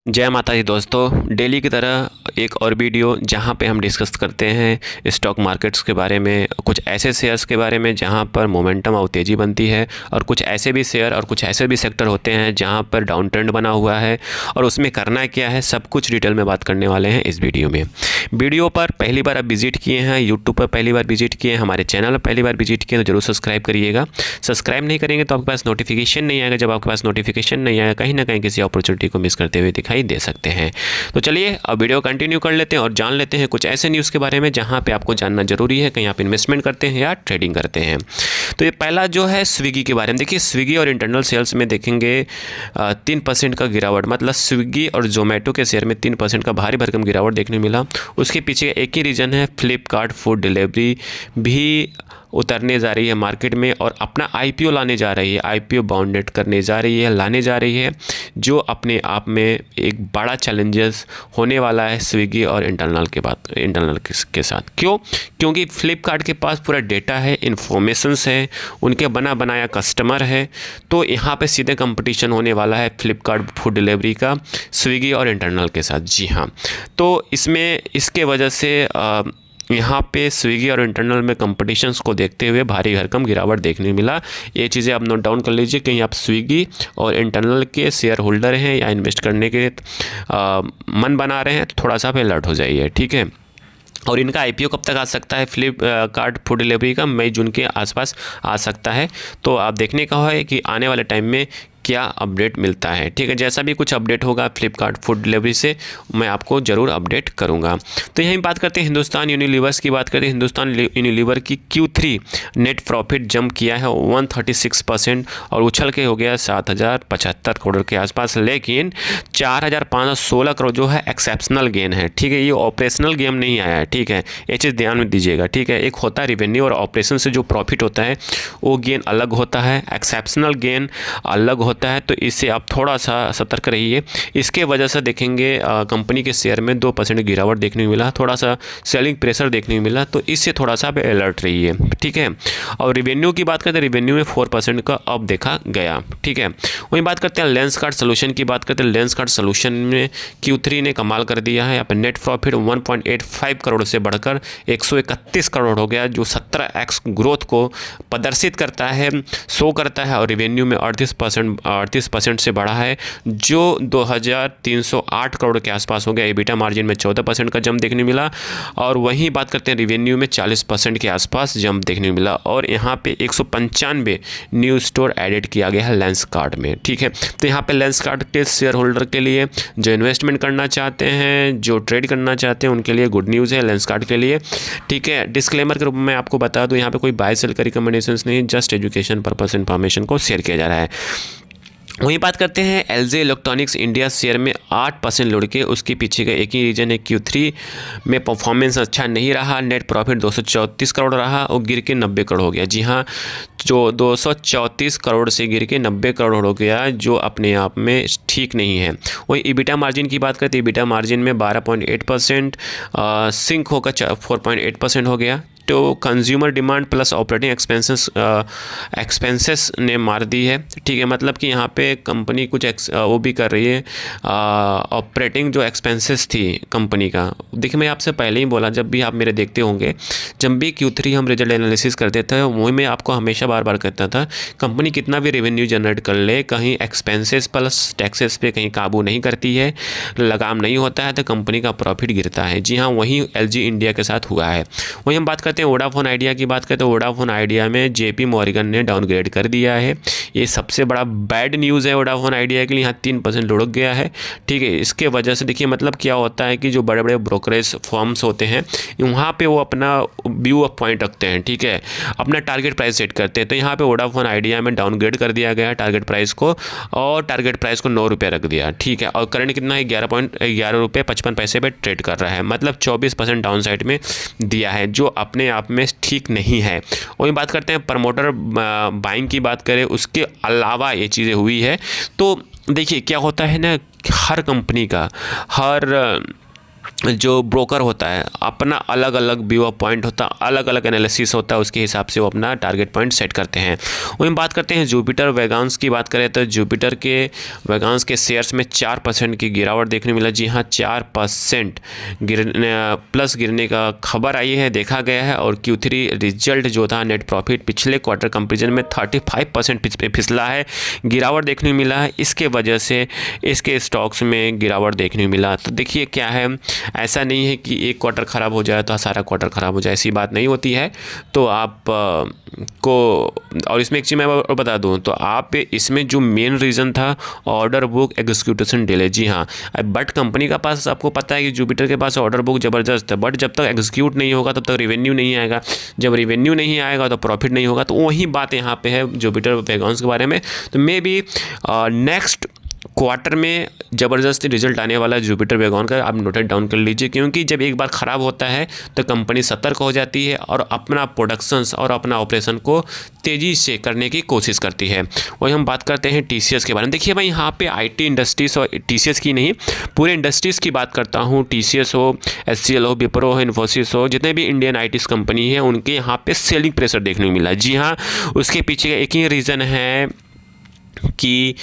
जय माता दी दोस्तों, डेली की तरह एक और वीडियो जहां पे हम डिस्कस करते हैं स्टॉक मार्केट्स के बारे में, कुछ ऐसे शेयर्स के बारे में जहां पर मोमेंटम और तेज़ी बनती है, और कुछ ऐसे भी शेयर और कुछ ऐसे भी सेक्टर होते हैं जहां पर डाउन ट्रेंड बना हुआ है और उसमें करना क्या है, सब कुछ डिटेल में बात करने वाले हैं इस वीडियो में। वीडियो पर पहली बार आप विजिट किए हैं, यूट्यूब पर पहली बार विजिट किए हैं, हमारे चैनल पर पहली बार विजिट किए तो जरूर सब्सक्राइब करिएगा। सब्सक्राइब नहीं करेंगे तो आपके पास नोटिफिकेशन नहीं आएगा, जब आपके पास नोटिफिकेशन नहीं आएगा कहीं ना कहीं किसी अपॉर्चुनिटी को मिस करते हुए दिखाई दे सकते हैं। तो चलिए अब वीडियो कंटिन्यू कर लेते हैं और जान लेते हैं कुछ ऐसे न्यूज़ के बारे में जहां पे आपको जानना जरूरी है, कहीं आप इन्वेस्टमेंट करते हैं या ट्रेडिंग करते हैं। तो ये पहला जो है स्विगी के बारे में। देखिए स्विगी और इंटरनल सेल्स में देखेंगे 3% का गिरावट, मतलब स्विगी और जोमेटो के शेयर में 3% का भारी भरकम गिरावट देखने मिला। उसके पीछे एक ही रीज़न है, फ्लिपकार्ट फूड डिलीवरी भी उतरने जा रही है मार्केट में और अपना आईपीओ लाने जा रही है, आईपीओ बाउंडेड करने जा रही है, लाने जा रही है, जो अपने आप में एक बड़ा चैलेंजेस होने वाला है स्विगी और इंटरनल के साथ। क्यों? क्योंकि फ्लिपकार्ट के पास पूरा डेटा है, इन्फॉर्मेशंस है, उनके बना बनाया कस्टमर है, तो यहाँ पे सीधे कंपटीशन होने वाला है फ्लिपकार्ट फूड डिलीवरी का स्विगी और इंटरनल के साथ। जी हाँ, तो इसके वजह से यहाँ पे स्विगी और इंटरनल में कंपटीशंस को देखते हुए भारी भरकम गिरावट देखने मिला। ये चीज़ें आप नोट डाउन कर लीजिए, कहीं आप स्विगी और इंटरनल के शेयर होल्डर हैं या इन्वेस्ट करने के मन बना रहे हैं तो थोड़ा सा आप अलर्ट हो जाइए, ठीक है। और इनका आईपीओ कब तक आ सकता है? फ्लिपकार्ट फूड डिलीवरी का मई जून के आसपास आ सकता है। तो आप देखने का है कि आने वाले टाइम में क्या अपडेट मिलता है, ठीक है। जैसा भी कुछ अपडेट होगा फ्लिपकार्ट फूड डिलीवरी से मैं आपको ज़रूर अपडेट करूंगा। तो यहीं बात करते हैं हिंदुस्तान यूनिलीवर्स की बात करते हैं। हिंदुस्तान यूनिलीवर की Q3 नेट प्रॉफिट जंप किया है 136% और उछल के हो गया 7,075 करोड़ के आसपास, लेकिन 4,516 करोड़ जो है एक्सेप्शनल गेन है, ठीक है। ये ऑपरेशनल गेम नहीं आया है, ठीक है, ये चीज़ ध्यान में दीजिएगा, ठीक है। एक होता है रिवेन्यू और ऑपरेशन से जो प्रॉफिट होता है वो गेन अलग होता है, एक्सेप्शनल गेन अलग होता है, तो इससे आप थोड़ा सा सतर्क रहिए। इसके वजह से देखेंगे कंपनी के शेयर में 2% गिरावट देखने को मिला, थोड़ा सा सेलिंग प्रेशर देखने को मिला, तो इससे थोड़ा सा आप अलर्ट रहिए, ठीक है। और रिवेन्यू की बात करते हैं, रिवेन्यू में 4% का अप देखा गया, ठीक है। वहीं बात करते हैं लेंसकार्ट सोल्यूशन की बात करते हैं। लेंसकार्ट सोल्यूशन में Q3 ने कमाल कर दिया है, यहाँ पर नेट प्रॉफिट 1.85 करोड़ से बढ़कर 131 करोड़ हो गया, जो 17x ग्रोथ को प्रदर्शित करता है, शो करता है। और रिवेन्यू में 38% से बढ़ा है, जो 2,308 करोड़ के आसपास हो गया। एबिटा मार्जिन में 14% का जंप देखने मिला। और वहीं बात करते हैं रिवेन्यू में 40% के आसपास जंप देखने मिला। और यहाँ पे 195 न्यू स्टोर एडेड किया गया है लेंसकार्ट में, ठीक है। तो यहाँ पे लेंसकार्ट के शेयर होल्डर के लिए, जो इन्वेस्टमेंट करना चाहते हैं, जो ट्रेड करना चाहते हैं, उनके लिए गुड न्यूज़ है लेंसकार्ट के लिए, ठीक है। डिस्क्लेमर के रूप में आपको बता दूँ, यहाँ पे कोई बाय सेल का रिकमेंडेशंस नहीं, जस्ट एजुकेशन पर्पस इन्फॉर्मेशन को शेयर किया जा रहा है। वहीं बात करते हैं LG इलेक्ट्रॉनिक्स इंडिया शेयर में 8% लुढ़ के, उसके पीछे का एक ही रीजन है, Q3 में परफॉर्मेंस अच्छा नहीं रहा, नेट प्रॉफिट 234 करोड़ रहा और गिर के 90 करोड़ हो गया। जी हाँ, जो 234 करोड़ से गिर के 90 करोड़ हो गया, जो अपने आप में ठीक नहीं है। वहीं ईबिटा मार्जिन की बात करते हैं, ईबिटा मार्जिन में 12.8% सिंक होकर 4.8% हो गया। तो consumer demand plus operating expenses ने मार दी है, ठीक है। मतलब कि यहाँ पे कंपनी कुछ वो भी कर रही है, ऑपरेटिंग जो एक्सपेंसेस थी कंपनी का। देखिए मैं आपसे पहले ही बोला, जब भी आप मेरे देखते होंगे, जब भी Q3 हम रिजल्ट एनालिसिस करते थे, वही मैं आपको हमेशा बार बार कहता था, कंपनी कितना भी रेवेन्यू जनरेट कर ले, कहीं एक्सपेंसेस प्लस टैक्सेस पे कहीं काबू नहीं करती है, लगाम नहीं होता है, तो कंपनी का प्रॉफिट गिरता है। जी हाँ, वही LG इंडिया के साथ हुआ है। वहीं हम बात करते हैं वोडाफोन आइडिया की बात करते हैं। वोडाफोन आइडिया में JP मॉर्गन ने डाउनग्रेड कर दिया है, ये सबसे बड़ा बैड न्यूज़ है वोडाफोन आइडिया के लिए। यहाँ 3% लुढ़क गया है, ठीक है। इसके वजह से देखिए मतलब क्या होता है कि जो बड़े बड़े ब्रोकरेज फर्म्स होते हैं, वहाँ पे वो अपना व्यू ऑफ पॉइंट रखते हैं, ठीक है, अपना टारगेट प्राइस सेट करते हैं। तो यहाँ पे वोडाफोन आइडिया में डाउनग्रेड कर दिया गया टारगेट प्राइस को, और टारगेट प्राइस को 9 रुपये रख दिया, ठीक है। और करंट कितना है? 11 रुपये 55 पैसे पे ट्रेड कर रहा है, मतलब 24% डाउन साइड में दिया है, जो अपने आप में ठीक नहीं है। वही बात करते हैं प्रमोटर बाइंग की बात करें, उसके अलावा ये चीज़ें हुई है। तो देखिए क्या होता है ना, हर कंपनी का, हर जो ब्रोकर होता है अपना अलग अलग व्यू ऑफ पॉइंट होता है, अलग अलग एनालिसिस होता है, उसके हिसाब से वो अपना टारगेट पॉइंट सेट करते हैं। वहीं बात करते हैं जुपिटर वेगान्स की बात करें तो जुपिटर के वेगान्स के शेयर्स में 4% की गिरावट देखने मिला। जी हाँ, 4% गिरने का खबर आई है, देखा गया है। और Q3 रिजल्ट जो था नेट प्रॉफिट पिछले क्वार्टर कंपेरिजन में 35% फिसला है, गिरावट देखने मिला है। इसके वजह से इसके स्टॉक्स में गिरावट देखने मिला। तो देखिए क्या है, ऐसा नहीं है कि एक क्वार्टर ख़राब हो जाए तो सारा क्वार्टर ख़राब हो जाए, ऐसी बात नहीं होती है। तो आप को और इसमें एक चीज़ मैं और बता दूं तो आप इसमें जो मेन रीज़न था ऑर्डर बुक एग्जीक्यूशन डिले। जी हाँ, बट कंपनी का पास आपको पता है कि जुपिटर के पास ऑर्डर बुक ज़बरदस्त है, बट जब तक एग्जीक्यूट नहीं होगा तब तक रेवेन्यू नहीं आएगा। जब रेवेन्यू नहीं आएगा तो प्रॉफिट नहीं होगा। तो वही बात यहाँ पे है जुपिटर वेगान्स के बारे में। तो मे बी नेक्स्ट क्वार्टर में ज़बरदस्त रिजल्ट आने वाला है जुपिटर वेगान का, आप नोटेड डाउन कर लीजिए। क्योंकि जब एक बार ख़राब होता है तो कंपनी सतर्क हो जाती है और अपना प्रोडक्शंस और अपना ऑपरेशन को तेज़ी से करने की कोशिश करती है। वही हम बात करते हैं TCS के बारे में। देखिए भाई, यहाँ पे IT इंडस्ट्रीज़ और TCS की नहीं, पूरे इंडस्ट्रीज़ की बात करता हूँ। TCS हो, HCL हो, विप्रो हो, इन्फोसिस हो, जितने भी इंडियन IT कंपनी है उनके यहाँ पे सेलिंग प्रेशर देखने को मिला। जी हाँ, उसके पीछे एक ही रीज़न है कि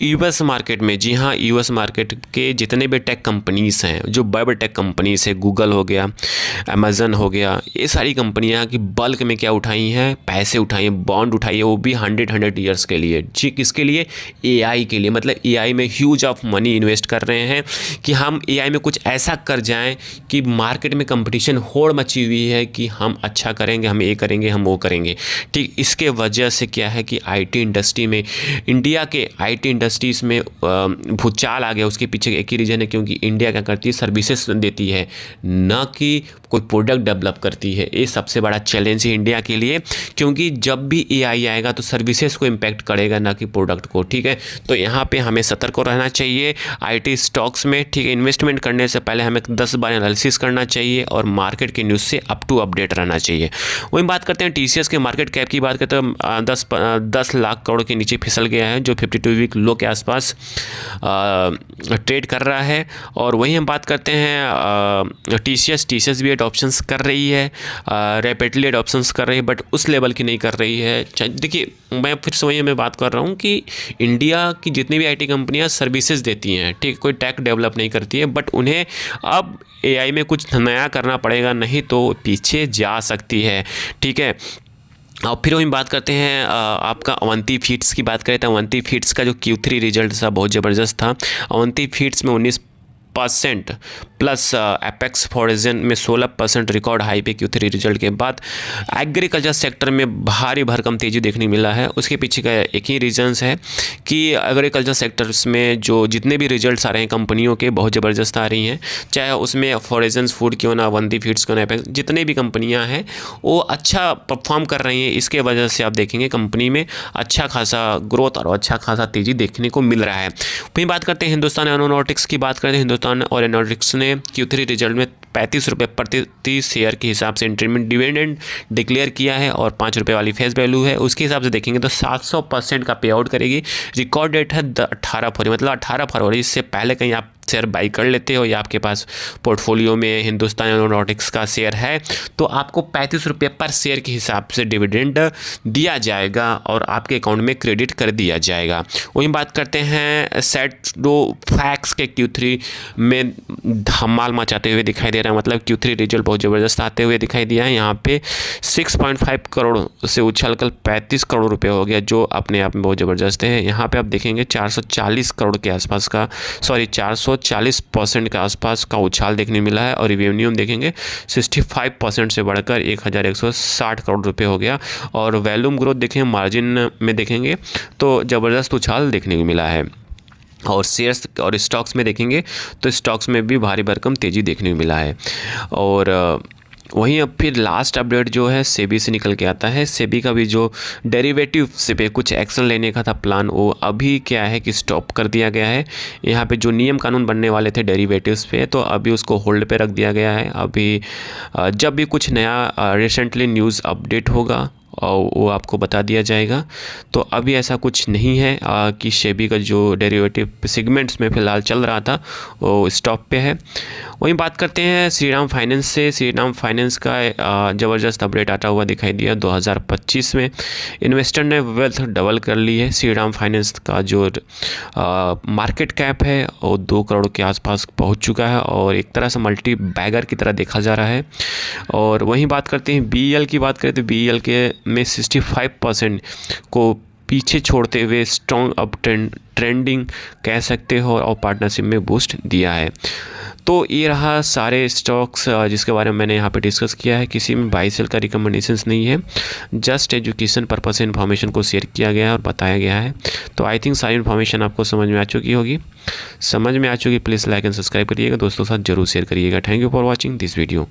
US मार्केट में, जी हाँ, US मार्केट के जितने भी टेक कंपनीज़ हैं, जो बड़े बड़े टेक कंपनीज़ है, गूगल हो गया, अमेज़न हो गया, ये सारी कंपनियां की बल्क में क्या उठाई हैं, पैसे उठाई हैं, बॉन्ड उठाई है, वो भी 100 ईयर्स के लिए। जी, किसके लिए? AI के लिए। मतलब AI में ह्यूज ऑफ मनी इन्वेस्ट कर रहे हैं कि हम AI में कुछ ऐसा कर जाएँ कि मार्केट में कंपटीशन होड़ मची हुई है कि हम अच्छा करेंगे, हम ये करेंगे, हम वो करेंगे। ठीक, इसके वजह से क्या है कि IT इंडस्ट्री में, इंडिया के IT इंडस्ट्रीज़ में भूचाल आ गया। उसके पीछे एक ही रीज़न है, क्योंकि इंडिया क्या करती है, सर्विसेज देती है, ना कि कोई प्रोडक्ट डेवलप करती है। ये सबसे बड़ा चैलेंज है इंडिया के लिए, क्योंकि जब भी AI आएगा तो सर्विसेज को इम्पैक्ट करेगा, ना कि प्रोडक्ट को। ठीक है, तो यहाँ पे हमें सतर्क रहना चाहिए IT स्टॉक्स में। ठीक है, इन्वेस्टमेंट करने से पहले हमें 10 बार एनालिसिस करना चाहिए और मार्केट के न्यूज़ से अप टू अपडेट रहना चाहिए। वहीं बात करते हैं TCS के मार्केट कैप की बात करते हैं, 10 लाख करोड़ के नीचे फिसल गया है, जो 52 वीक लो के आसपास ट्रेड कर रहा है। और वहीं हम बात करते हैं TCS भी एडॉप्शंस कर रही है, रैपिडली एडॉप्शंस कर रही है, बट उस लेवल की नहीं कर रही है। देखिए, मैं फिर से वही मैं बात कर रहा हूँ कि इंडिया की जितनी भी IT कंपनियाँ सर्विसेज देती हैं, ठीक, कोई टेक डेवलप नहीं करती है, बट उन्हें अब AI में कुछ नया करना पड़ेगा, नहीं तो पीछे जा सकती है। ठीक है, और फिर हम बात करते हैं आपका अवंती फीड्स की बात करें तो अवंती फीड्स का जो Q3 रिजल्ट था बहुत ज़बरदस्त था। अवंती फीड्स में 19% प्लस, एपेक्स फॉरेजन में 16% रिकॉर्ड हाई पे Q3 रिजल्ट के बाद एग्रीकल्चर सेक्टर में भारी भरकम तेज़ी देखने मिला है। उसके पीछे का एक ही रीजन्स है कि एग्रीकल्चर सेक्टर्स में जो जितने भी रिजल्ट्स आ रहे हैं कंपनियों के, बहुत ज़बरदस्त आ रही हैं। चाहे उसमें फॉरेजन फूड क्यों ना, अवंती फीड्स क्यों ना, एपेक्स, जितने भी कंपनियाँ हैं वो अच्छा परफॉर्म कर रही हैं। इसके वजह से आप देखेंगे कंपनी में अच्छा खासा ग्रोथ और अच्छा खासा तेज़ी देखने को मिल रहा है। फिर बात करते हैं हिंदुस्तान एरोनॉटिक्स की बात करते हैं। हिंदुस्तान एरोनॉटिक्स ने Q3 रिजल्ट में 35 रुपये प्रति शेयर के हिसाब से इंटरमीडिएट डिविडेंड डिक्लेयर किया है और 5 रुपये वाली फेस वैल्यू है। उसके हिसाब से देखेंगे तो 700% का पे आउट करेगी। रिकॉर्ड डेट है 18 फरवरी, मतलब 18 फरवरी। इससे पहले कहीं आप शेयर बाई कर लेते हो या आपके पास पोर्टफोलियो में हिंदुस्तान एरोनॉटिक्स का शेयर है, तो आपको 35 रुपये पर शेयर के हिसाब से डिविडेंड दिया जाएगा और आपके अकाउंट में क्रेडिट कर दिया जाएगा। वहीं बात करते हैं सेटोफैक्स के Q3 में धमाल मचाते हुए दिखाई दे रहा है। मतलब Q3 रिजल्ट बहुत ज़बरदस्त आते हुए दिखाई दिया है। यहाँ पे 6.5 करोड़ से उछलकर 35 करोड़ रुपये हो गया, जो अपने आप में बहुत ज़बरदस्त है। यहाँ पे आप देखेंगे 440 करोड़ के आसपास का, 440% के आसपास का उछाल देखने मिला है। और रेवेन्यू देखेंगे 65% से बढ़कर 1160 करोड़ रुपये हो गया। और वैल्यूम ग्रोथ देखें, मार्जिन में देखेंगे तो ज़बरदस्त उछाल देखने को मिला है। और शेयर्स और स्टॉक्स में देखेंगे तो स्टॉक्स में भी भारी भरकम तेज़ी देखने को मिला है। और वहीं अब फिर लास्ट अपडेट जो है सेबी से निकल के आता है। सेबी का भी जो डेरिवेटिव से पे कुछ एक्शन लेने का था प्लान, वो अभी क्या है कि स्टॉप कर दिया गया है। यहाँ पे जो नियम कानून बनने वाले थे डेरिवेटिव्स पे, तो अभी उसको होल्ड पे रख दिया गया है। अभी जब भी कुछ नया रिसेंटली न्यूज़ अपडेट होगा वो आपको बता दिया जाएगा। तो अभी ऐसा कुछ नहीं है कि सेबी का जो डेरिवेटिव सेगमेंट्स में फ़िलहाल चल रहा था वो स्टॉप पे है। वहीं बात करते हैं श्रीराम फाइनेंस से। श्रीराम फाइनेंस का ज़बरदस्त अपडेट आता हुआ दिखाई दिया। 2025 में इन्वेस्टर ने वेल्थ डबल कर ली है। श्रीराम फाइनेंस का जो मार्केट कैप है वो 2 करोड़ के आसपास पहुंच चुका है और एक तरह से मल्टी बैगर की तरह देखा जा रहा है। और वहीं बात करते हैं बीईएल की बात करें तो बीईएल के में 65% को पीछे छोड़ते हुए स्ट्रॉन्ग अप ट्रेंडिंग कह सकते हो और पार्टनरशिप में बूस्ट दिया है। तो ये रहा सारे स्टॉक्स जिसके बारे में मैंने यहाँ पे डिस्कस किया है। किसी में बाई सेल का रिकमेंडेशंस नहीं है, जस्ट एजुकेशन पर्पस से इन्फॉर्मेशन को शेयर किया गया है और बताया गया है। तो आई थिंक सारी इन्फॉर्मेशन आपको समझ में आ चुकी होगी। समझ में आ चुकी प्लीज़ लाइक एंड सब्सक्राइब करिएगा, दोस्तों के साथ जरूर शेयर करिएगा। Thank you for watching this video.